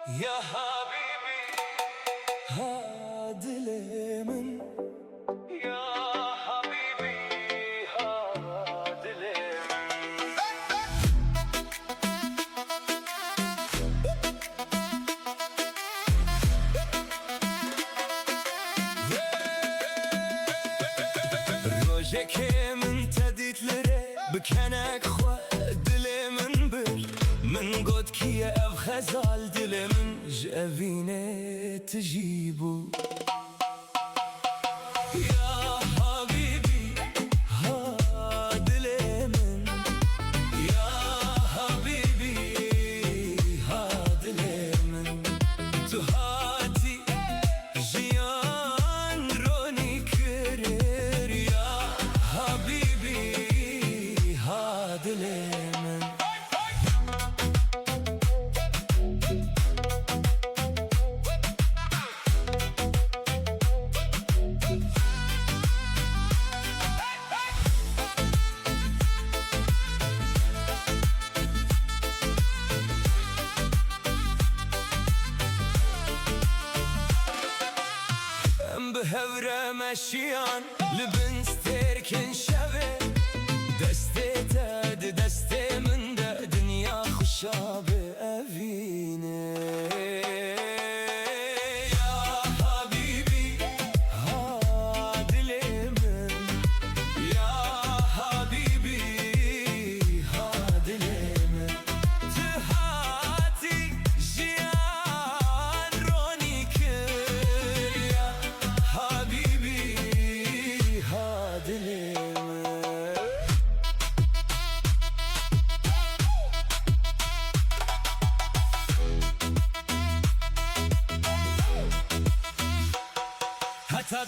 يا حبيبي هاد لمن يا حبيبي هاد لمن روجك من تديتلري بكنك خو دلمن بر من قد كي اف خزال دلمن جافينه تجيبو يا حبيبي هاد لمن يا حبيبي هاد لمن تهاتي جيان روني كرير يا حبيبي هاد لمن بهورة مشيان لبن ستركن شوي دستي تاد دستي من دا دنيا خشابة أفيني يا حبيبي هاد لمن يا حبيبي هاد لمن تهاتي جيان روني كر يا حبيبي هاد لمن حتى